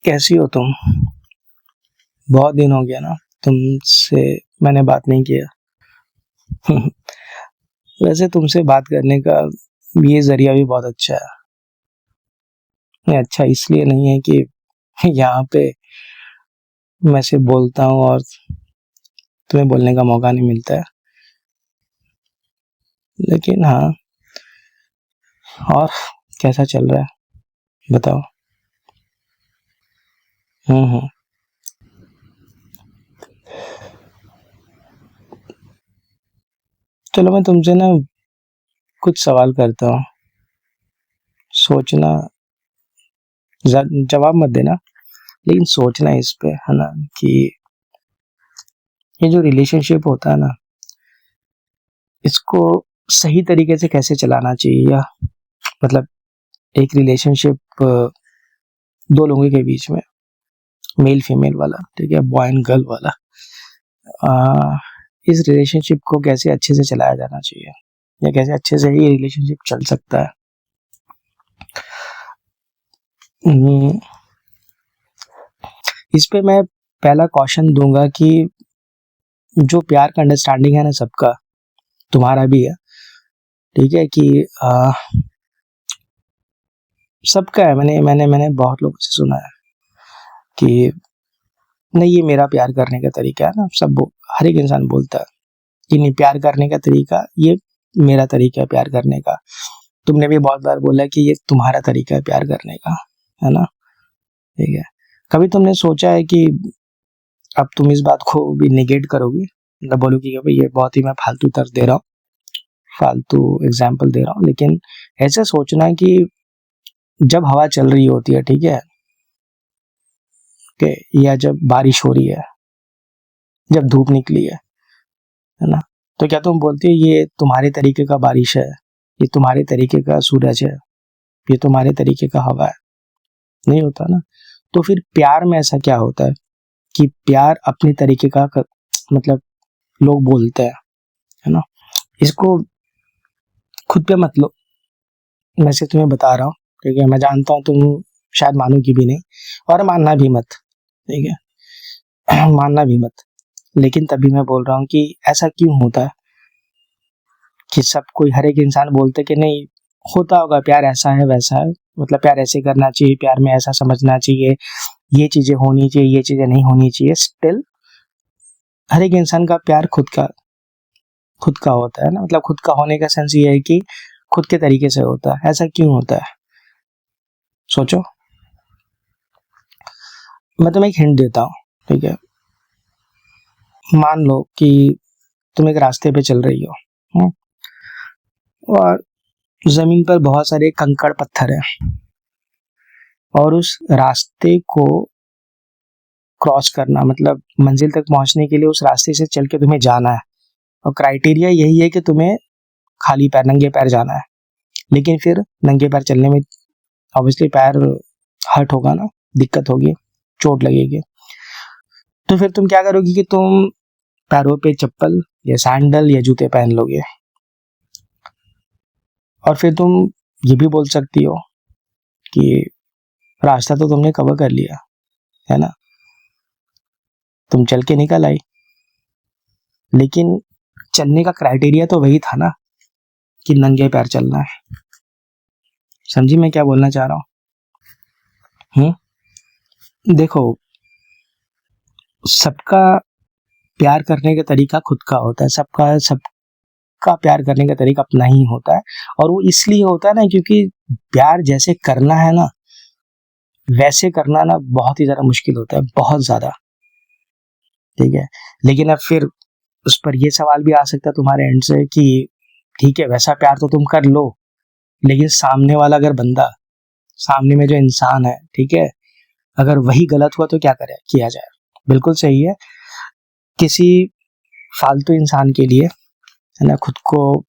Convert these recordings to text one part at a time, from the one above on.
कैसी हो तुम? बहुत दिन हो गया ना तुमसे मैंने बात नहीं किया। वैसे तुमसे बात करने का ये ज़रिया भी बहुत अच्छा है। नहीं, अच्छा इसलिए नहीं है कि यहाँ पे मैं सिर्फ बोलता हूँ और तुम्हें बोलने का मौका नहीं मिलता है, लेकिन हाँ। और कैसा चल रहा है बताओ? हम्म। चलो मैं तुमसे ना कुछ सवाल करता हूँ, सोचना, जवाब मत देना, लेकिन सोचना इस पे, है ना, कि ये जो रिलेशनशिप होता है ना, इसको सही तरीके से कैसे चलाना चाहिए, या मतलब एक रिलेशनशिप दो लोगों के बीच में, मेल फीमेल वाला, ठीक है, बॉय एंड गर्ल वाला, आ, इस रिलेशनशिप को कैसे अच्छे से चलाया जाना चाहिए, या कैसे अच्छे से ये रिलेशनशिप चल सकता है। हम्म, इस पे मैं पहला क्वेश्चन दूंगा कि जो प्यार का अंडरस्टैंडिंग है ना सबका, तुम्हारा भी है, ठीक है, कि सबका है। मैंने बहुत लोगों से सुना है कि नहीं, ये मेरा प्यार करने का तरीका है ना, हर एक इंसान बोलता है कि नहीं, प्यार करने का तरीका ये मेरा तरीका है प्यार करने का। तुमने भी बहुत बार बोला कि ये तुम्हारा तरीका है प्यार करने का, है ना, ठीक है। कभी तुमने सोचा है कि अब तुम इस बात को भी निगेट करोगी, मतलब बोलोगी कि भाई ये बहुत ही मैं फालतू तर्क दे रहा हूँ, फालतू एग्जाम्पल दे रहा हूँ, लेकिन ऐसे सोचना कि जब हवा चल रही होती है, ठीक है, या जब बारिश हो रही है, जब धूप निकली है ना, तो क्या तुम बोलती हो ये तुम्हारे तरीके का बारिश है, ये तुम्हारे तरीके का सूरज है, ये तुम्हारे तरीके का हवा है? नहीं होता ना। तो फिर प्यार में ऐसा क्या होता है कि प्यार अपने तरीके का मतलब लोग बोलते हैं, है ना। इसको खुद पे मत लो, मैं से तुम्हें बता रहा हूँ, ठीक है। मैं जानता हूँ तुम शायद मानोगी भी नहीं, और मानना भी मत, ठीक है। मानना भी मत, लेकिन तभी मैं बोल रहा हूँ कि ऐसा क्यों होता है कि सब कोई, हर एक इंसान बोलते कि नहीं, होता होगा प्यार ऐसा है वैसा है, मतलब प्यार ऐसे करना चाहिए, प्यार में ऐसा समझना चाहिए, ये चीजें होनी चाहिए, ये चीजें नहीं होनी चाहिए। स्टिल हर एक इंसान का प्यार खुद का होता है ना, मतलब खुद का होने का सेंस ये है कि खुद के तरीके से होता है। ऐसा क्यों होता है, सोचो। मैं तुम्हें एक हिंट देता हूँ, ठीक है। मान लो कि तुम एक रास्ते पे चल रही हो, और जमीन पर बहुत सारे कंकड़ पत्थर हैं, और उस रास्ते को क्रॉस करना, मतलब मंजिल तक पहुंचने के लिए उस रास्ते से चल के तुम्हें जाना है, और क्राइटेरिया यही है कि तुम्हें खाली पैर, नंगे पैर जाना है। लेकिन फिर नंगे पैर चलने में ऑब्वियसली पैर हर्ट होगा ना, दिक्कत होगी, चोट लगेगी। तो फिर तुम क्या करोगी कि तुम पैरों पे चप्पल या सैंडल या जूते पहन लोगे, और फिर तुम ये भी बोल सकती हो कि रास्ता तो तुमने कवर कर लिया, है ना, तुम चल के निकल आई, लेकिन चलने का क्राइटेरिया तो वही था ना, कि नंगे पैर चलना है। समझी मैं क्या बोलना चाह रहा हूँ? देखो, सबका प्यार करने का तरीका खुद का होता है, सबका प्यार करने का तरीका अपना ही होता है, और वो इसलिए होता है ना क्योंकि प्यार जैसे करना है ना, वैसे करना ना बहुत ही ज्यादा मुश्किल होता है, बहुत ज्यादा, ठीक है। लेकिन अब फिर उस पर ये सवाल भी आ सकता है तुम्हारे एंड से कि ठीक है, वैसा प्यार तो तुम कर लो, लेकिन सामने वाला अगर बंदा, सामने में जो इंसान है, ठीक है, अगर वही गलत हुआ तो क्या करे, किया जाए? बिल्कुल सही है, किसी फालतू इंसान के लिए, है ना, खुद को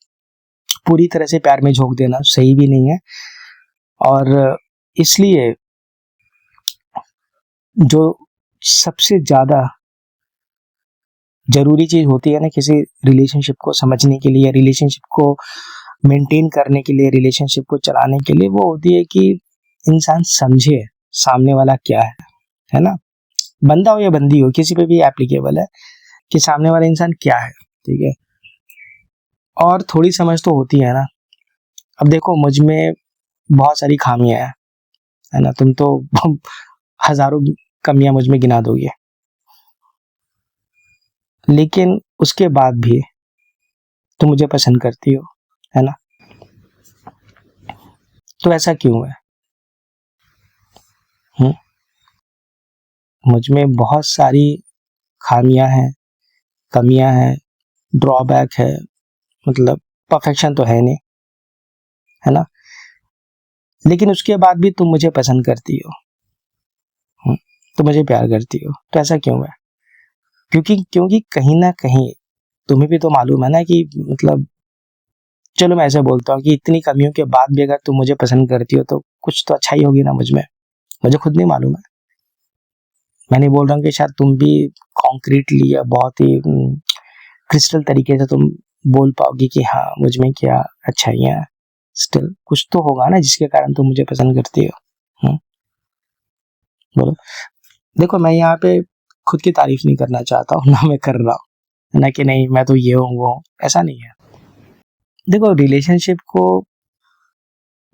पूरी तरह से प्यार में झोंक देना सही भी नहीं है। और इसलिए जो सबसे ज्यादा जरूरी चीज होती है ना किसी रिलेशनशिप को समझने के लिए, रिलेशनशिप को मेंटेन करने के लिए, रिलेशनशिप को चलाने के लिए, वो होती है कि इंसान समझे सामने वाला क्या है, है ना, बंदा हो या बंदी हो, किसी पे भी एप्लीकेबल है कि सामने वाला इंसान क्या है, ठीक है। और थोड़ी समझ तो होती है ना। अब देखो मुझ में बहुत सारी खामियां हैं, है ना, तुम तो हजारों कमियां मुझ में गिना दोगे, लेकिन उसके बाद भी तुम मुझे पसंद करती हो, है ना। तो ऐसा क्यों है? मुझ में बहुत सारी खामियां हैं, कमियां हैं, ड्रॉबैक है, मतलब परफेक्शन तो है नहीं, है ना, लेकिन उसके बाद भी तुम मुझे पसंद करती हो, तुम मुझे प्यार करती हो। तो ऐसा क्यों है? क्योंकि कहीं ना कहीं तुम्हें भी तो मालूम है ना कि मतलब, चलो मैं ऐसे बोलता हूँ कि इतनी कमियों के बाद भी अगर तुम मुझे पसंद करती हो तो कुछ तो अच्छाई होगी ना मुझ में। मुझे खुद नहीं मालूम है। मैं नहीं बोल रहा हूँ कि शायद तुम भी कॉन्क्रीटली या बहुत ही क्रिस्टल तरीके से तुम बोल पाओगी कि हाँ मुझ में क्या अच्छाइयाँ हैं। स्टिल कुछ तो होगा ना जिसके कारण तुम मुझे पसंद करती हो। बोलो। देखो मैं यहाँ पे खुद की तारीफ नहीं करना चाहता हूँ, ना मैं कर रहा हूँ, ना कि नहीं मैं तो ये हूँ वो हूँ, ऐसा नहीं है। देखो रिलेशनशिप को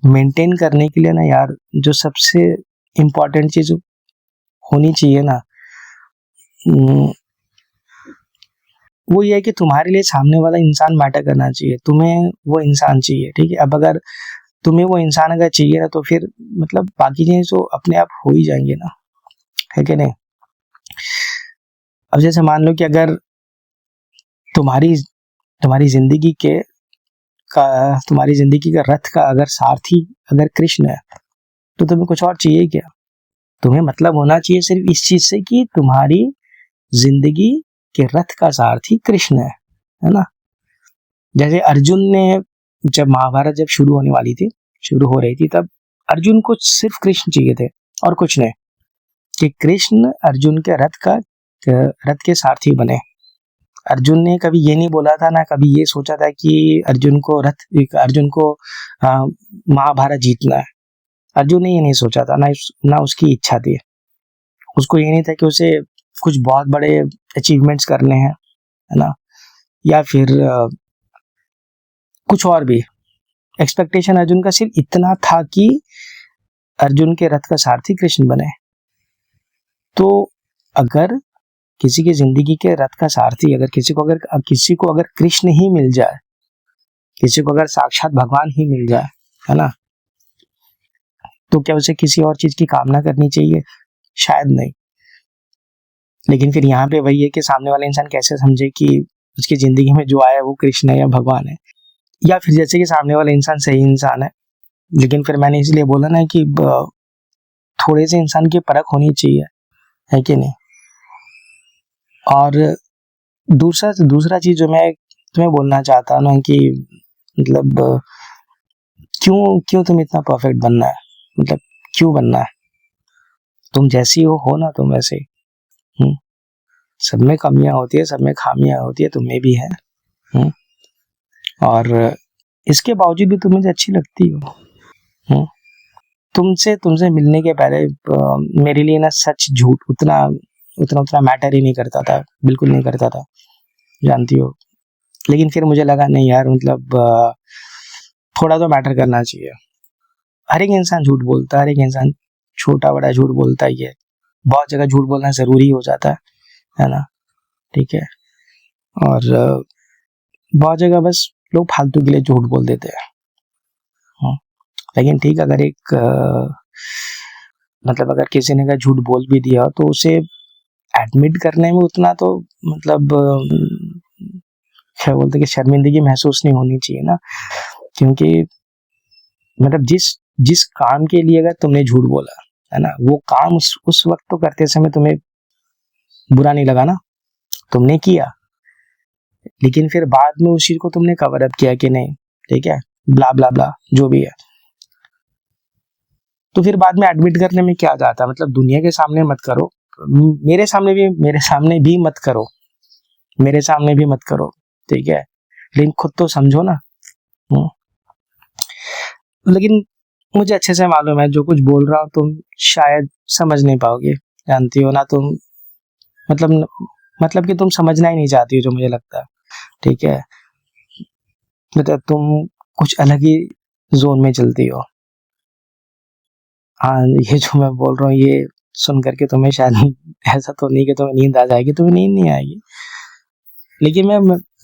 मेंटेन करने के लिए ना यार, जो सबसे इम्पोर्टेंट चीज होनी चाहिए ना, वो ये है कि तुम्हारे लिए सामने वाला इंसान मैटर करना चाहिए, तुम्हें वो इंसान चाहिए, ठीक है। अब अगर तुम्हें वो इंसान अगर चाहिए ना, तो फिर मतलब बाकी चीजें तो अपने आप हो ही जाएंगे ना, है कि नहीं। अब जैसे मान लो कि अगर तुम्हारी तुम्हारी जिंदगी के तुम्हारी जिंदगी का रथ का अगर सारथी अगर कृष्ण है, तो तुम्हें कुछ और चाहिए क्या? तुम्हें मतलब होना चाहिए सिर्फ इस चीज से कि तुम्हारी जिंदगी के रथ का सारथी कृष्ण है ना। जैसे अर्जुन ने, जब महाभारत जब शुरू हो रही थी, तब अर्जुन को सिर्फ कृष्ण चाहिए थे और कुछ नहीं, कि कृष्ण अर्जुन के रथ के सारथी बने। अर्जुन ने कभी ये नहीं बोला था, ना कभी ये सोचा था कि अर्जुन को महाभारत जीतना है। अर्जुन ने ये नहीं सोचा था, ना उसकी इच्छा थी। उसको ये नहीं था कि उसे कुछ बहुत बड़े अचीवमेंट्स करने हैं, है ना, या फिर कुछ और भी। एक्सपेक्टेशन अर्जुन का सिर्फ इतना था कि अर्जुन के रथ का सारथी कृष्ण बने। तो अगर किसी की जिंदगी के रथ का सारथी अगर किसी को अगर कृष्ण ही मिल जाए, किसी को अगर साक्षात भगवान ही मिल जाए, है ना, तो क्या उसे किसी और चीज की कामना करनी चाहिए? शायद नहीं। लेकिन फिर यहाँ पे वही है कि सामने वाला इंसान कैसे समझे कि उसकी जिंदगी में जो आया है वो कृष्ण है या भगवान है, या फिर जैसे कि सामने वाला इंसान सही इंसान है। लेकिन फिर मैंने इसलिए बोला ना कि थोड़े से इंसान की परख होनी चाहिए, है कि नहीं। और दूसरा चीज जो मैं तुम्हें बोलना चाहता हूँ ना, कि मतलब क्यों क्यों तुम्हें इतना परफेक्ट बनना है, मतलब क्यों बनना है? तुम जैसी हो ना तुम वैसे ही। सब में कमियां होती है, सब में खामियां होती है, तुम में भी है। और इसके बावजूद भी तुम मुझे अच्छी लगती हो। तुमसे मिलने के पहले मेरे लिए ना सच झूठ उतना उतना उतना मैटर ही नहीं करता था, बिल्कुल नहीं करता था, जानती हो। लेकिन फिर मुझे लगा नहीं यार, मतलब थोड़ा तो मैटर करना चाहिए। हर एक इंसान झूठ बोलता है, हर एक इंसान छोटा बड़ा झूठ बोलता ही है। बहुत जगह झूठ बोलना जरूरी हो जाता है ना, ठीक है। और बहुत जगह बस लोग फालतू के लिए झूठ बोल देते हैं। लेकिन ठीक, अगर एक मतलब अगर किसी ने अगर झूठ बोल भी दिया तो उसे एडमिट करने में उतना तो मतलब क्या बोलते कि शर्मिंदगी महसूस नहीं होनी चाहिए ना। क्योंकि मतलब जिस काम के लिए अगर तुमने झूठ बोला है ना, वो काम उस वक्त तो करते समय तुम्हें बुरा नहीं लगा ना, तुमने किया। लेकिन फिर बाद में उस चीज को तुमने कवर अप किया कि नहीं, ठीक है, ब्ला ब्ला ब्ला जो भी है। तो फिर बाद में एडमिट करने में क्या जाता है? मतलब दुनिया के सामने मत करो, मेरे सामने भी मत करो, मेरे सामने भी मत करो, ठीक है, लेकिन खुद तो समझो ना। लेकिन मुझे अच्छे से मालूम है जो कुछ बोल रहा हूँ तुम शायद समझ नहीं पाओगे, जानती हो ना तुम, मतलब मतलब कि तुम समझना ही नहीं चाहती हो जो मुझे लगता है, ठीक है। मतलब तुम कुछ अलग ही जोन में चलती हो। हाँ, ये जो मैं बोल रहा हूँ ये सुन करके तुम्हें शायद ऐसा तो नहीं कि तुम्हें नींद आ जाएगी, तुम्हें नींद नहीं आएगी, लेकिन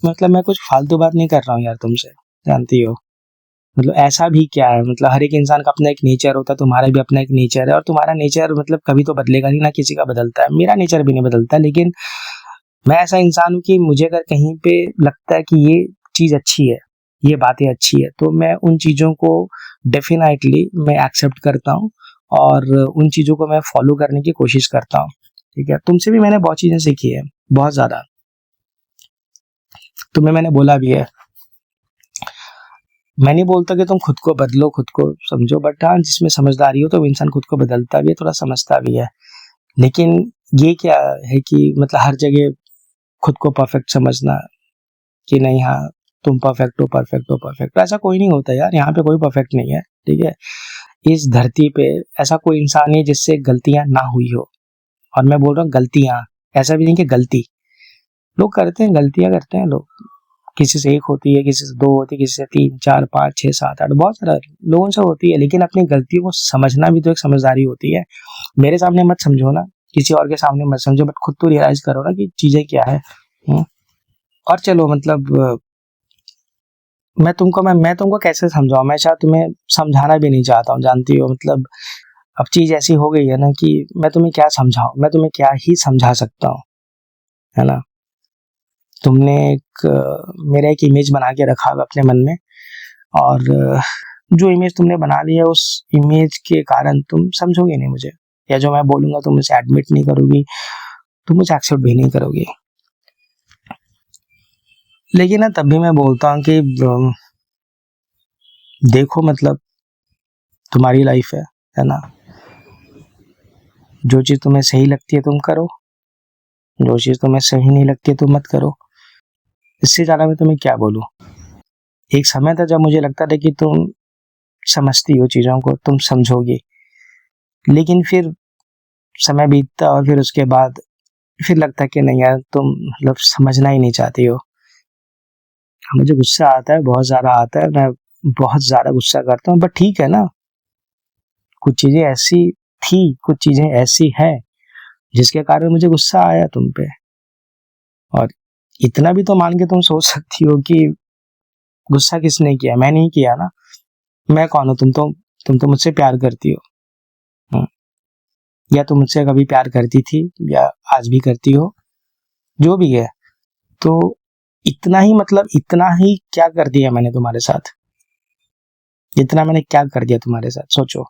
मतलब मैं कुछ फालतू बात नहीं कर रहा हूँ यार तुमसे, जानती हो। मतलब ऐसा भी क्या है, मतलब हर एक इंसान का अपना एक नेचर होता है, तुम्हारा भी अपना एक नेचर है, और तुम्हारा नेचर मतलब कभी तो बदलेगा नहीं ना, किसी का बदलता है, मेरा नेचर भी नहीं बदलता, लेकिन मैं ऐसा इंसान हूँ कि मुझे अगर कहीं पे लगता है कि ये चीज़ अच्छी है, ये बातें अच्छी है, तो मैं उन चीज़ों को डेफिनेटली मैं एक्सेप्ट करता हूँ और उन चीज़ों को मैं फॉलो करने की कोशिश करता हूँ, ठीक है। तुमसे भी मैंने बहुत चीज़ें सीखी है, बहुत ज़्यादा, तुम्हें मैंने बोला भी है। मैं नहीं बोलता कि तुम खुद को बदलो, खुद को समझो, बट हाँ, जिसमें समझदारी हो तो वो इंसान खुद को बदलता भी है, थोड़ा समझता भी है। लेकिन ये क्या है कि मतलब हर जगह खुद को परफेक्ट समझना कि नहीं, हाँ तुम परफेक्ट हो, परफेक्ट हो, परफेक्ट, ऐसा कोई नहीं होता यार, यहाँ पे कोई परफेक्ट नहीं है, ठीक है। इस धरती पे ऐसा कोई इंसान नहीं है जिससे गलतियां ना हुई हो, और मैं बोल रहा हूँ गलतियां, ऐसा भी नहीं कि गलती, लोग करते हैं, गलतियां करते हैं लोग, किसी से एक होती है, किसी से दो होती है, किसी से 3 4 5 6 7 8, बहुत सारा लोगों से होती है, लेकिन अपनी गलतियों को समझना भी तो एक समझदारी होती है। मेरे सामने मत समझो ना, किसी और के सामने मत समझो, बट खुद तो रियलाइज करो ना कि चीजें क्या है। और चलो मतलब मैं तुमको कैसे समझाऊं, मैं शायद तुम्हें समझाना भी नहीं चाहता हूँ, जानती हो, मतलब अब चीज ऐसी हो गई है ना कि मैं तुम्हें क्या समझाऊं, मैं तुम्हें क्या ही समझा सकता हूँ, है ना। तुमने मेरा एक इमेज बना के रखा है अपने मन में, और जो इमेज तुमने बना ली है उस इमेज के कारण तुम समझोगे नहीं मुझे, या जो मैं बोलूंगा तुम मुझे एडमिट नहीं करोगी, तुम मुझे एक्सेप्ट भी नहीं करोगी। लेकिन ना तब भी मैं बोलता हूँ कि देखो मतलब तुम्हारी लाइफ है ना, जो चीज़ तुम्हें सही लगती है तुम करो, जो चीज़ तुम्हें सही नहीं लगती है तुम मत करो, इससे ज़्यादा मैं तुम्हें क्या बोलूँ। एक समय था जब मुझे लगता था कि तुम समझती हो चीज़ों को, तुम समझोगी, लेकिन फिर समय बीतता और फिर उसके बाद फिर लगता है कि नहीं यार तुम मतलब समझना ही नहीं चाहती हो। मुझे गुस्सा आता है, बहुत ज़्यादा आता है, मैं बहुत ज़्यादा गुस्सा करता हूँ, बट ठीक है ना, कुछ चीज़ें ऐसी थी, कुछ चीज़ें ऐसी हैं जिसके कारण मुझे गुस्सा आया तुम पे। और इतना भी तो मान के तुम सोच सकती हो कि गुस्सा किसने किया, मैं नहीं किया ना, मैं कौन हूँ, तुम तो मुझसे प्यार करती हो। या तुम मुझसे कभी प्यार करती थी या आज भी करती हो, जो भी है, तो इतना ही, मतलब इतना ही क्या कर दिया मैंने तुम्हारे साथ, इतना मैंने क्या कर दिया तुम्हारे साथ, सोचो।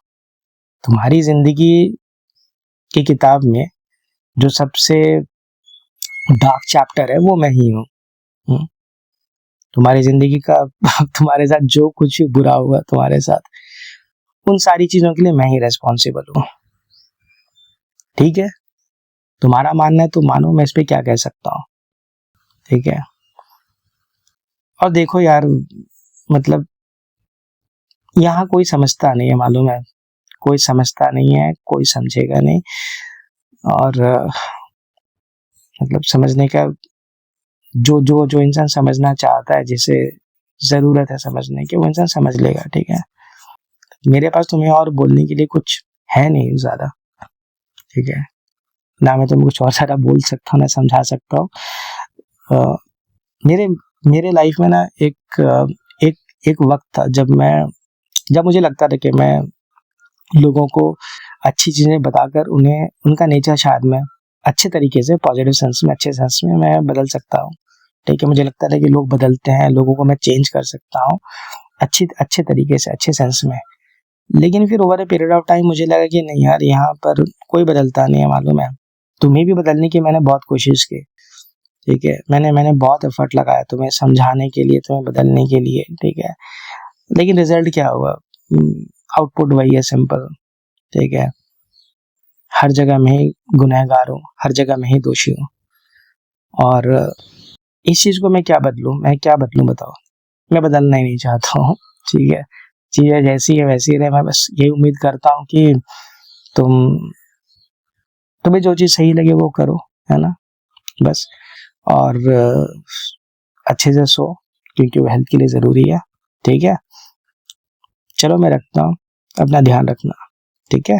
तुम्हारी जिंदगी की किताब में जो सबसे डार्क चैप्टर है वो मैं ही हूँ। तुम्हारी जिंदगी का तुम्हारे साथ जो कुछ बुरा हुआ तुम्हारे साथ, उन सारी चीजों के लिए मैं ही रेस्पॉन्सिबल हूँ, ठीक है। तुम्हारा मानना है तो मानो, मैं इस पे क्या कह सकता हूँ, ठीक है। और देखो यार, मतलब यहाँ कोई समझता नहीं है, मालूम है, कोई समझता नहीं है, कोई समझेगा नहीं, और मतलब समझने का जो जो जो इंसान समझना चाहता है, जिसे जरूरत है समझने की, वो इंसान समझ लेगा, ठीक है। मेरे पास तुम्हें और बोलने के लिए कुछ है नहीं ज्यादा, ठीक है, ना मैं तुम्हें कुछ और ज्यादा बोल सकता हूँ, ना समझा सकता हूँ। मेरे मेरे लाइफ में ना एक एक वक्त था जब मुझे लगता था कि मैं लोगों को अच्छी चीजें बताकर उन्हें उनका नेचर शायद मैं अच्छे तरीके से, पॉजिटिव सेंस में, अच्छे सेंस में मैं बदल सकता हूँ, ठीक है। मुझे लगता था कि लोग बदलते हैं, लोगों को मैं चेंज कर सकता हूँ अच्छे तरीके से, अच्छे सेंस में। लेकिन फिर over a period of time मुझे लगा कि नहीं यार, यहाँ पर कोई बदलता नहीं है, मालूम है। तुम्हें भी बदलने की मैंने बहुत कोशिश की, ठीक है, मैंने बहुत एफर्ट लगाया तुम्हें समझाने के लिए, तुम्हें बदलने के लिए, ठीक है, लेकिन रिजल्ट क्या हुआ, आउटपुट वही है, सिंपल, ठीक है। हर जगह मैं ही गुनहगार हूँ, हर जगह मैं ही दोषी हूँ, और इस चीज को मैं क्या बदलूं बताओ। मैं बदलना ही नहीं चाहता हूँ, ठीक है, चीजें जैसी है वैसी रहे। मैं बस यही उम्मीद करता हूँ कि तुम तुम्हें जो चीज़ सही लगे वो करो, है ना, बस। और अच्छे से सो, क्योंकि वो हेल्थ के लिए ज़रूरी है, ठीक है। चलो मैं रखता हूँ, अपना ध्यान रखना, ठीक है।